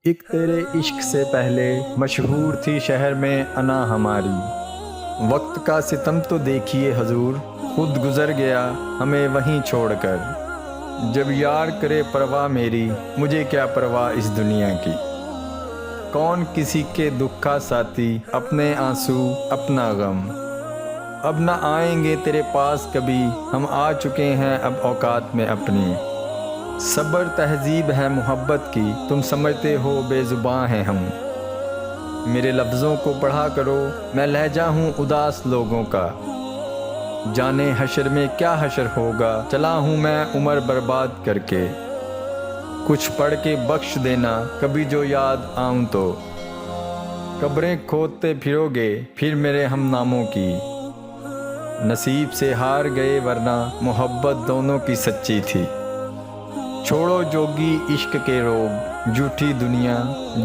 ایک تیرے عشق سے پہلے مشہور تھی شہر میں انا ہماری۔ وقت کا ستم تو دیکھیے حضور، خود گزر گیا ہمیں وہیں چھوڑ کر۔ جب یار کرے پرواہ میری، مجھے کیا پرواہ اس دنیا کی۔ کون کسی کے دکھ کا ساتھی، اپنے آنسو اپنا غم۔ اب نہ آئیں گے تیرے پاس کبھی، ہم آ چکے ہیں اب اوقات میں اپنی۔ صبر تہذیب ہے محبت کی، تم سمجھتے ہو بے زباں ہیں ہم۔ میرے لفظوں کو پڑھا کرو، میں لہجہ ہوں اداس لوگوں کا۔ جانے حشر میں کیا حشر ہوگا، چلا ہوں میں عمر برباد کر کے۔ کچھ پڑھ کے بخش دینا کبھی جو یاد آؤں تو۔ قبریں کھودتے پھرو گے پھر میرے ہم ناموں کی۔ نصیب سے ہار گئے ورنہ محبت دونوں کی سچی تھی۔ چھوڑو جوگی عشق کے روگ، جھوٹی دنیا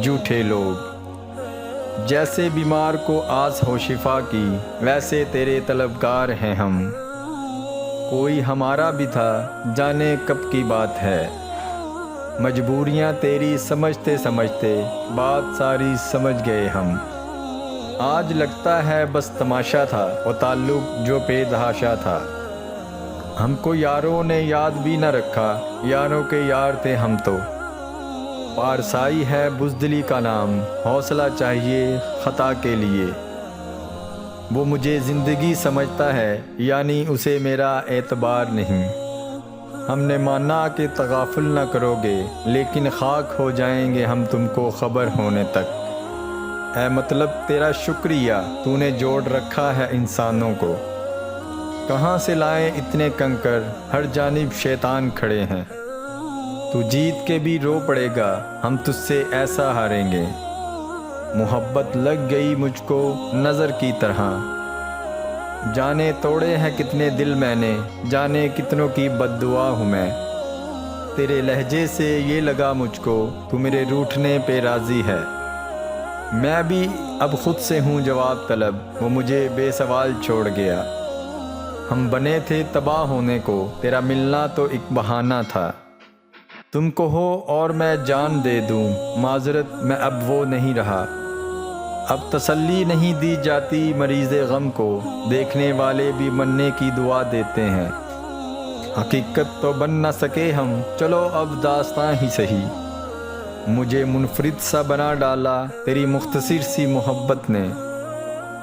جھوٹے لوگ۔ جیسے بیمار کو آس ہو شفا کی، ویسے تیرے طلبگار ہیں ہم۔ کوئی ہمارا بھی تھا، جانے کب کی بات ہے۔ مجبوریاں تیری سمجھتے سمجھتے بات ساری سمجھ گئے ہم۔ آج لگتا ہے بس تماشا تھا، وہ تعلق جو بے تحاشا تھا۔ ہم کو یاروں نے یاد بھی نہ رکھا، یاروں کے یار تھے ہم تو۔ پارسائی ہے بزدلی کا نام، حوصلہ چاہیے خطا کے لیے۔ وہ مجھے زندگی سمجھتا ہے، یعنی اسے میرا اعتبار نہیں۔ ہم نے مانا کہ تغافل نہ کرو گے، لیکن خاک ہو جائیں گے ہم تم کو خبر ہونے تک۔ اے مطلب تیرا شکریہ، تو نے جوڑ رکھا ہے انسانوں کو۔ کہاں سے لائیں اتنے کنکر، ہر جانب شیطان کھڑے ہیں۔ تو جیت کے بھی رو پڑے گا، ہم تجھ سے ایسا ہاریں گے۔ محبت لگ گئی مجھ کو نظر کی طرح، جانے توڑے ہیں کتنے دل میں نے، جانے کتنوں کی بد دعا ہوں میں۔ تیرے لہجے سے یہ لگا مجھ کو، تو میرے روٹھنے پہ راضی ہے۔ میں بھی اب خود سے ہوں جواب طلب، وہ مجھے بے سوال چھوڑ گیا۔ ہم بنے تھے تباہ ہونے کو، تیرا ملنا تو ایک بہانہ تھا۔ تم کہو اور میں جان دے دوں، معذرت میں اب وہ نہیں رہا۔ اب تسلی نہیں دی جاتی مریض غم کو، دیکھنے والے بھی مرنے کی دعا دیتے ہیں۔ حقیقت تو بن نہ سکے ہم، چلو اب داستاں ہی سہی۔ مجھے منفرد سا بنا ڈالا تیری مختصر سی محبت نے۔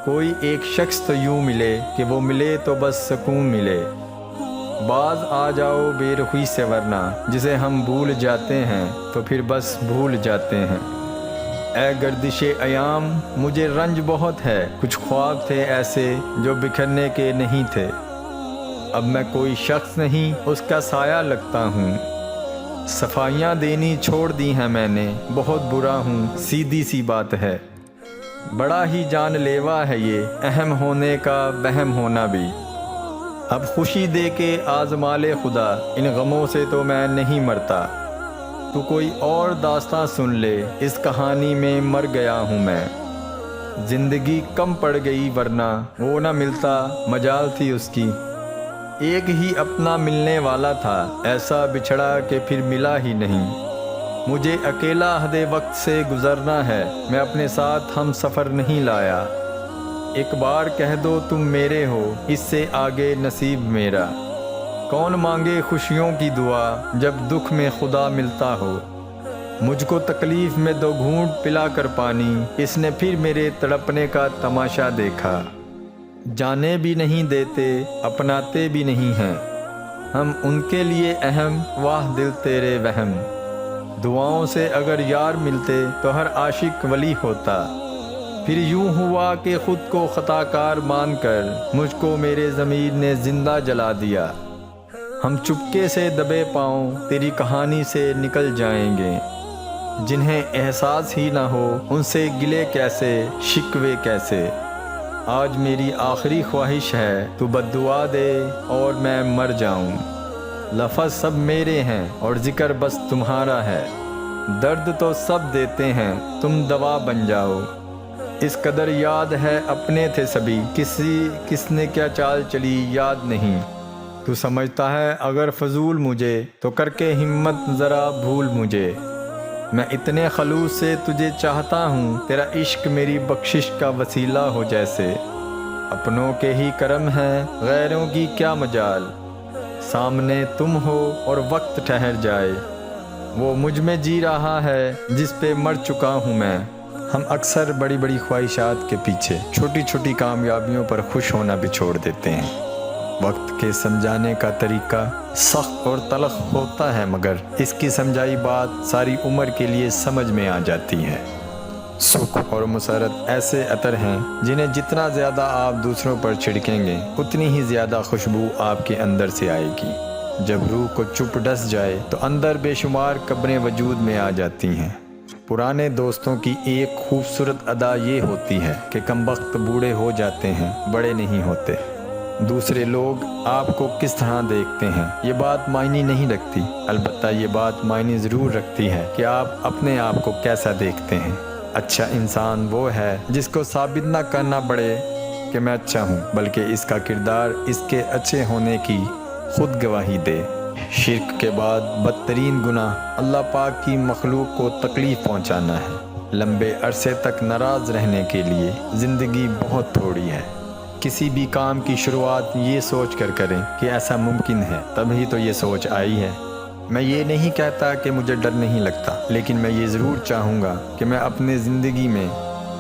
کوئی ایک شخص تو یوں ملے کہ وہ ملے تو بس سکون ملے۔ باز آ جاؤ بے رخی سے ورنہ، جسے ہم بھول جاتے ہیں تو پھر بس بھول جاتے ہیں۔ اے گردش ایام، مجھے رنج بہت ہے، کچھ خواب تھے ایسے جو بکھرنے کے نہیں تھے۔ اب میں کوئی شخص نہیں، اس کا سایہ لگتا ہوں۔ صفائیاں دینی چھوڑ دی ہیں میں نے، بہت برا ہوں سیدھی سی بات ہے۔ بڑا ہی جان لیوا ہے یہ اہم ہونے کا وہم ہونا بھی۔ اب خوشی دے کے آزما لے خدا، ان غموں سے تو میں نہیں مرتا۔ تو کوئی اور داستاں سن لے، اس کہانی میں مر گیا ہوں میں۔ زندگی کم پڑ گئی ورنہ وہ نہ ملتا مجال تھی اس کی۔ ایک ہی اپنا ملنے والا تھا، ایسا بچھڑا کہ پھر ملا ہی نہیں۔ مجھے اکیلا حد وقت سے گزرنا ہے، میں اپنے ساتھ ہم سفر نہیں لایا۔ ایک بار کہہ دو تم میرے ہو، اس سے آگے نصیب میرا۔ کون مانگے خوشیوں کی دعا جب دکھ میں خدا ملتا ہو۔ مجھ کو تکلیف میں دو گھونٹ پلا کر پانی، اس نے پھر میرے تڑپنے کا تماشا دیکھا۔ جانے بھی نہیں دیتے، اپناتے بھی نہیں ہیں ہم ان کے لیے اہم، واہ دل تیرے وہم۔ دعاؤں سے اگر یار ملتے تو ہر عاشق ولی ہوتا۔ پھر یوں ہوا کہ خود کو خطا کار مان کر مجھ کو میرے ضمیر نے زندہ جلا دیا۔ ہم چپکے سے دبے پاؤں تیری کہانی سے نکل جائیں گے۔ جنہیں احساس ہی نہ ہو ان سے گلے کیسے، شکوے کیسے۔ آج میری آخری خواہش ہے تو بد دعا دے اور میں مر جاؤں۔ لفظ سب میرے ہیں اور ذکر بس تمہارا ہے۔ درد تو سب دیتے ہیں، تم دوا بن جاؤ۔ اس قدر یاد ہے اپنے تھے سبھی، کس نے کیا چال چلی یاد نہیں۔ تو سمجھتا ہے اگر فضول مجھے، تو کر کے ہمت ذرا بھول مجھے۔ میں اتنے خلوص سے تجھے چاہتا ہوں، تیرا عشق میری بخشش کا وسیلہ ہو جیسے۔ اپنوں کے ہی کرم ہے، غیروں کی کیا مجال، سامنے تم ہو اور وقت ٹھہر جائے۔ وہ مجھ میں جی رہا ہے جس پہ مر چکا ہوں میں۔ ہم اکثر بڑی بڑی خواہشات کے پیچھے چھوٹی چھوٹی کامیابیوں پر خوش ہونا بھی چھوڑ دیتے ہیں۔ وقت کے سمجھانے کا طریقہ سخت اور تلخ ہوتا ہے، مگر اس کی سمجھائی بات ساری عمر کے لیے سمجھ میں آ جاتی ہے۔ سکھ اور مسرت ایسے عطر ہیں جنہیں جتنا زیادہ آپ دوسروں پر چھڑکیں گے اتنی ہی زیادہ خوشبو آپ کے اندر سے آئے گی۔ جب روح کو چپ ڈس جائے تو اندر بے شمار قبریں وجود میں آ جاتی ہیں۔ پرانے دوستوں کی ایک خوبصورت ادا یہ ہوتی ہے کہ کم وقت بوڑھے ہو جاتے ہیں، بڑے نہیں ہوتے۔ دوسرے لوگ آپ کو کس طرح دیکھتے ہیں یہ بات معنی نہیں رکھتی، البتہ یہ بات معنی ضرور رکھتی ہے کہ آپ اپنے آپ کو کیسا دیکھتے ہیں۔ اچھا انسان وہ ہے جس کو ثابت نہ کرنا پڑے کہ میں اچھا ہوں، بلکہ اس کا کردار اس کے اچھے ہونے کی خود گواہی دے۔ شرک کے بعد بدترین گناہ اللہ پاک کی مخلوق کو تکلیف پہنچانا ہے۔ لمبے عرصے تک ناراض رہنے کے لیے زندگی بہت تھوڑی ہے۔ کسی بھی کام کی شروعات یہ سوچ کر کریں کہ ایسا ممکن ہے، تبھی تو یہ سوچ آئی ہے۔ میں یہ نہیں کہتا کہ مجھے ڈر نہیں لگتا، لیکن میں یہ ضرور چاہوں گا کہ میں اپنے زندگی میں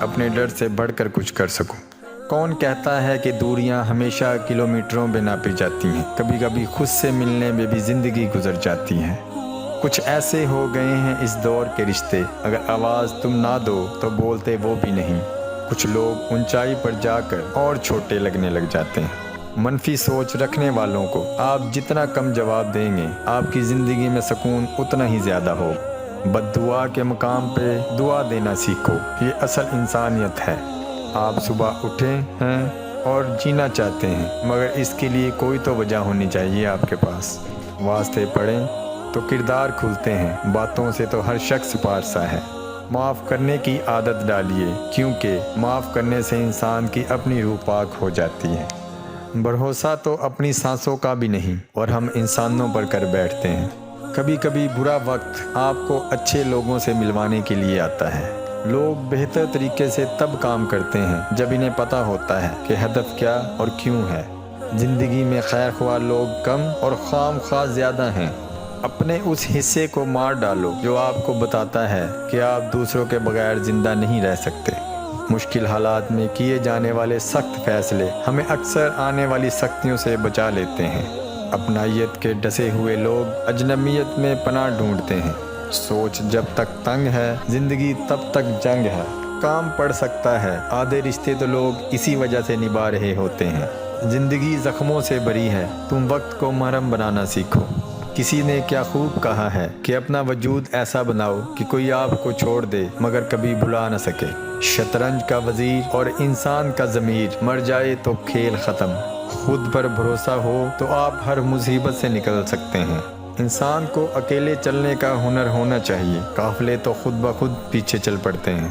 اپنے ڈر سے بڑھ کر کچھ کر سکوں۔ کون کہتا ہے کہ دوریاں ہمیشہ کلومیٹروں میں ناپی جاتی ہیں؟ کبھی کبھی خود سے ملنے میں بھی زندگی گزر جاتی ہے۔ کچھ ایسے ہو گئے ہیں اس دور کے رشتے، اگر آواز تم نہ دو تو بولتے وہ بھی نہیں۔ کچھ لوگ اونچائی پر جا کر اور چھوٹے لگنے لگ جاتے ہیں۔ منفی سوچ رکھنے والوں کو آپ جتنا کم جواب دیں گے آپ کی زندگی میں سکون اتنا ہی زیادہ ہو۔ بد دعا کے مقام پہ دعا دینا سیکھو، یہ اصل انسانیت ہے۔ آپ صبح اٹھے ہیں اور جینا چاہتے ہیں، مگر اس کے لیے کوئی تو وجہ ہونی چاہیے آپ کے پاس۔ واسطے پڑھیں تو کردار کھلتے ہیں، باتوں سے تو ہر شخص پارسا ہے۔ معاف کرنے کی عادت ڈالیے، کیونکہ معاف کرنے سے انسان کی اپنی روح پاک ہو جاتی ہے۔ بھروسہ تو اپنی سانسوں کا بھی نہیں اور ہم انسانوں پر کر بیٹھتے ہیں۔ کبھی کبھی برا وقت آپ کو اچھے لوگوں سے ملوانے کے لیے آتا ہے۔ لوگ بہتر طریقے سے تب کام کرتے ہیں جب انہیں پتہ ہوتا ہے کہ ہدف کیا اور کیوں ہے۔ زندگی میں خیر خواہ لوگ کم اور خام خواہ زیادہ ہیں۔ اپنے اس حصے کو مار ڈالو جو آپ کو بتاتا ہے کہ آپ دوسروں کے بغیر زندہ نہیں رہ سکتے۔ مشکل حالات میں کیے جانے والے سخت فیصلے ہمیں اکثر آنے والی سختیوں سے بچا لیتے ہیں۔ اپنائیت کے ڈسے ہوئے لوگ اجنبیت میں پناہ ڈھونڈتے ہیں۔ سوچ جب تک تنگ ہے، زندگی تب تک جنگ ہے۔ کام پڑ سکتا ہے، آدھے رشتے تو لوگ اسی وجہ سے نبھا رہے ہوتے ہیں۔ زندگی زخموں سے بری ہے، تم وقت کو مرہم بنانا سیکھو۔ کسی نے کیا خوب کہا ہے کہ اپنا وجود ایسا بناؤ کہ کوئی آپ کو چھوڑ دے مگر کبھی بھلا نہ سکے۔ شطرنج کا وزیر اور انسان کا ضمیر مر جائے تو کھیل ختم۔ خود پر بھروسہ ہو تو آپ ہر مصیبت سے نکل سکتے ہیں۔ انسان کو اکیلے چلنے کا ہنر ہونا چاہیے، قافلے تو خود بخود پیچھے چل پڑتے ہیں۔